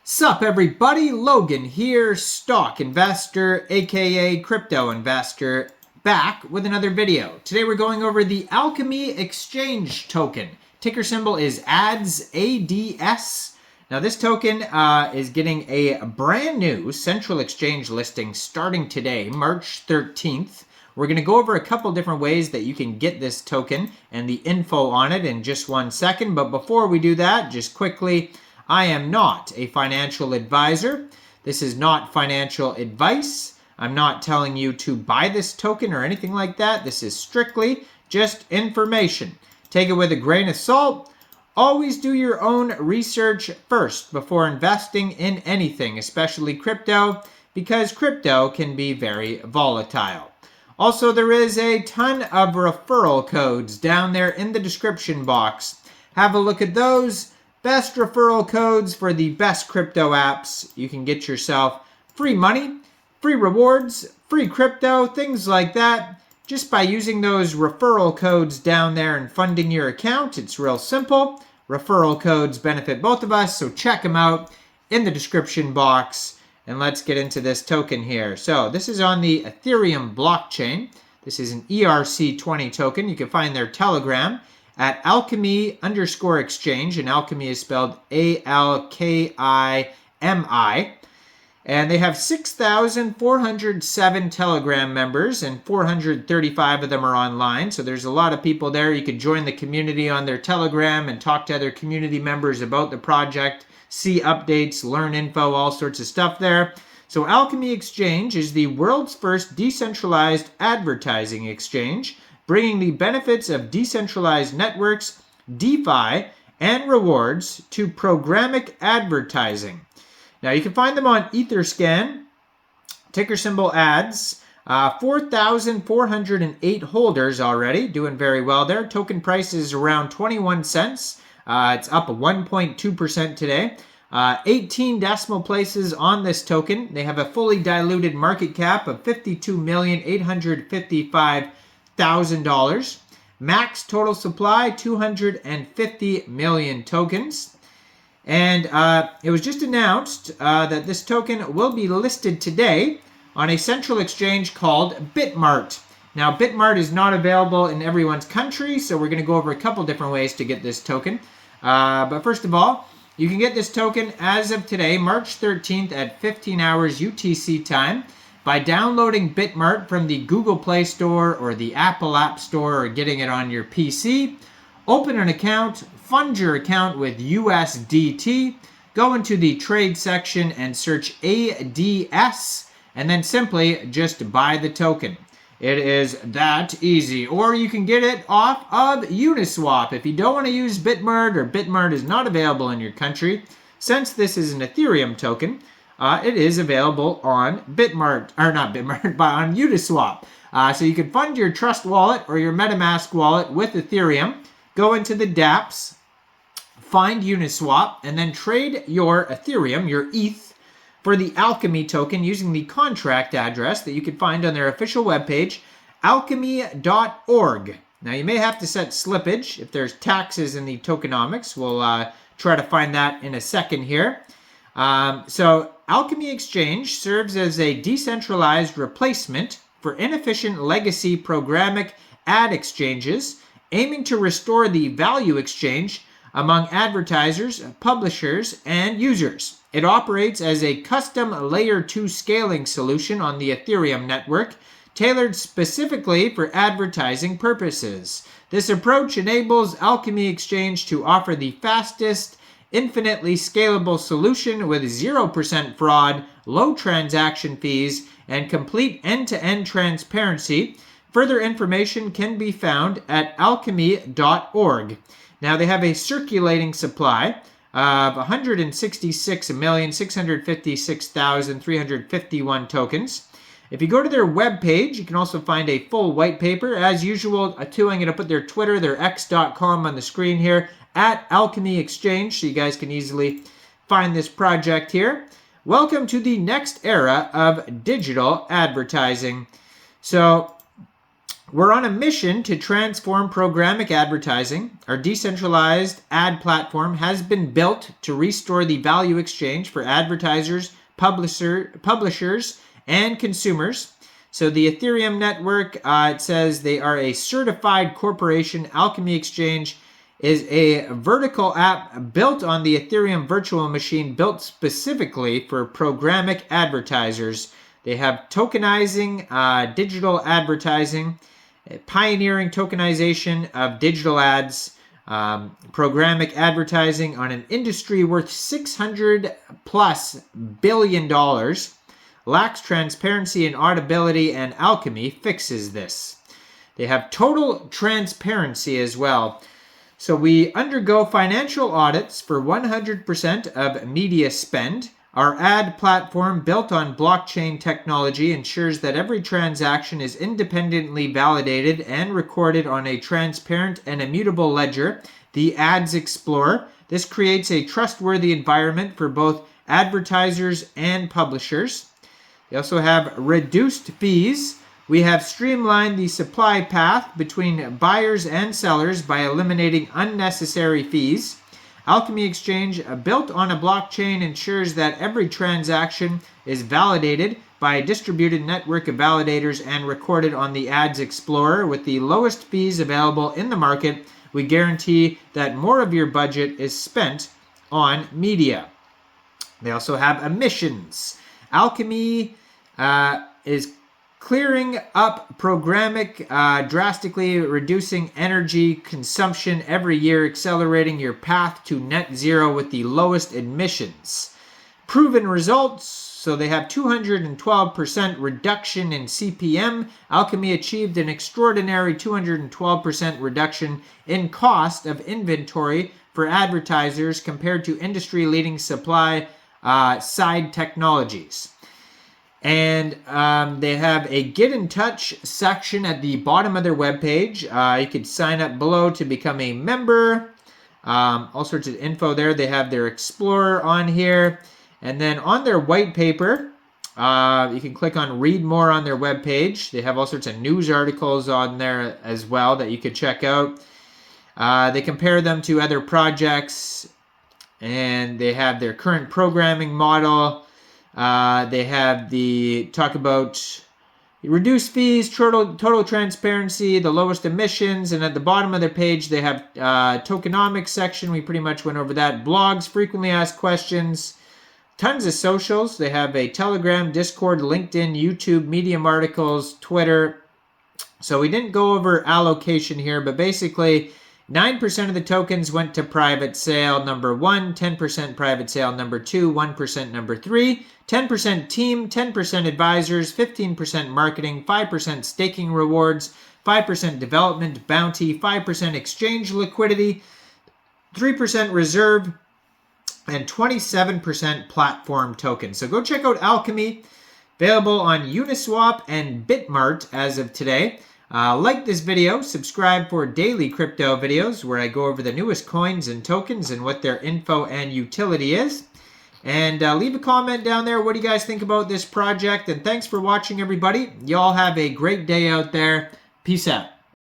Sup everybody, Logan here, stock investor, aka crypto investor, back with another video. Today we're going over the Alkimi exchange token. Ticker symbol is ADS, ADS. Now this token is getting a brand new central exchange listing starting today, March 13th. We're going to go over a couple different ways that you can get this token and the info on it in just 1 second. But before we do that, just quickly, I am not a financial advisor. This is not financial advice. I'm not telling you to buy this token or anything like that. This is strictly just information. Take it with a grain of salt. Always do your own research first before investing in anything, especially crypto, because crypto can be very volatile. Also, there is a ton of referral codes down there in the description box. Have a look at those. Best referral codes for the best crypto apps. You can get yourself free money, free rewards, free crypto, things like that. Just by using those referral codes down there and funding your account. It's real simple. Referral codes benefit both of us, so check them out in the description box. And let's get into this token here. So this is on the Ethereum blockchain. This is an ERC20 token. You can find their Telegram at Alkimi_exchange, and Alkimi is spelled A-L-K-I-M-I. And they have 6,407 Telegram members, and 435 of them are online. So there's a lot of people there. You could join the community on their Telegram and talk to other community members about the project, see updates, learn info, all sorts of stuff there. So Alkimi Exchange is the world's first decentralized advertising exchange, bringing the benefits of decentralized networks, DeFi, and rewards to programmatic advertising. Now you can find them on Etherscan, ticker symbol ADS, 4,408 holders already, doing very well there. Token price is around 21 cents. It's up 1.2% today. 18 decimal places on this token. They have a fully diluted market cap of $52,855,000. Max total supply, 250 million tokens. And it was just announced that this token will be listed today on a central exchange called Bitmart. Now, Bitmart is not available in everyone's country, so we're going to go over a couple different ways to get this token. But first of all, you can get this token as of today, March 13th at 15 hours UTC time, by downloading Bitmart from the Google Play Store or the Apple App Store, or getting it on your PC. Open an account, fund your account with USDT, go into the trade section and search ADS, and then simply just buy the token. It is that easy. Or you can get it off of Uniswap. If you don't want to use Bitmart, or Bitmart is not available in your country, since this is an Ethereum token, it is available on Bitmart, or not Bitmart, but on Uniswap. So you can fund your Trust wallet or your MetaMask wallet with Ethereum, go into the dApps, find Uniswap, and then trade your Ethereum, your ETH, for the Alkimi token using the contract address that you can find on their official webpage, alkimi.org. Now you may have to set slippage if there's taxes in the tokenomics. We'll try to find that in a second here. So Alkimi Exchange serves as a decentralized replacement for inefficient legacy programmatic ad exchanges, aiming to restore the value exchange among advertisers, publishers, and users. It operates as a custom Layer 2 scaling solution on the Ethereum network, tailored specifically for advertising purposes. This approach enables Alkimi Exchange to offer the fastest, infinitely scalable solution with 0% fraud, low transaction fees, and complete end-to-end transparency. Further information can be found at alkimi.org. Now they have a circulating supply of 166,656,351 tokens. If you go to their webpage, you can also find a full white paper. As usual, too, I'm going to put their Twitter, their x.com on the screen here, at Alkimi Exchange, so you guys can easily find this project here. Welcome to the next era of digital advertising. So We're on a mission to transform programmatic advertising. Our decentralized ad platform has been built to restore the value exchange for advertisers, publishers, and consumers. So the Ethereum network, it says they are a certified corporation. Alkimi Exchange is a vertical app built on the Ethereum virtual machine, built specifically for programmatic advertisers. They have tokenizing digital advertising, pioneering tokenization of digital ads, programmatic advertising on an industry worth $600+ billion, lacks transparency and audibility, and Alkimi fixes this. They have total transparency as well. So we undergo financial audits for 100% of media spend. Our ad platform, built on blockchain technology, ensures that every transaction is independently validated and recorded on a transparent and immutable ledger, the Ads Explorer. This creates a trustworthy environment for both advertisers and publishers. They also have reduced fees. We have streamlined the supply path between buyers and sellers by eliminating unnecessary fees. Alkimi Exchange, built on a blockchain, ensures that every transaction is validated by a distributed network of validators and recorded on the Ads Explorer. With the lowest fees available in the market, we guarantee that more of your budget is spent on media. They also have emissions. Alkimi is clearing up programmatic, drastically reducing energy consumption every year, accelerating your path to net zero with the lowest emissions. Proven results. So they have 212% reduction in CPM. Alkimi achieved an extraordinary 212% reduction in cost of inventory for advertisers compared to industry-leading supply side technologies. And they have a Get in Touch section at the bottom of their webpage. You could sign up below to become a member. All sorts of info there. They have their Explorer on here. And then on their white paper, you can click on Read More on their webpage. They have all sorts of news articles on there as well that you could check out. They compare them to other projects. And they have their current programming model. They have the talk about reduced fees, total transparency, the lowest emissions, and at the bottom of their page they have tokenomics section. We pretty much went over that. Blogs, frequently asked questions, tons of socials. They have a Telegram, Discord, LinkedIn, YouTube, Medium articles, Twitter. So we didn't go over allocation here, but basically 9% of the tokens went to private sale number 1, 10% private sale number 2, 1% number 3, 10% team, 10% advisors, 15% marketing, 5% staking rewards, 5% development bounty, 5% exchange liquidity, 3% reserve, and 27% platform tokens. So go check out Alkimi, available on Uniswap and Bitmart as of today. Like this video, subscribe for daily crypto videos where I go over the newest coins and tokens and what their info and utility is. And leave a comment down there. What do you guys think about this project? And thanks for watching, everybody. Y'all have a great day out there. Peace out.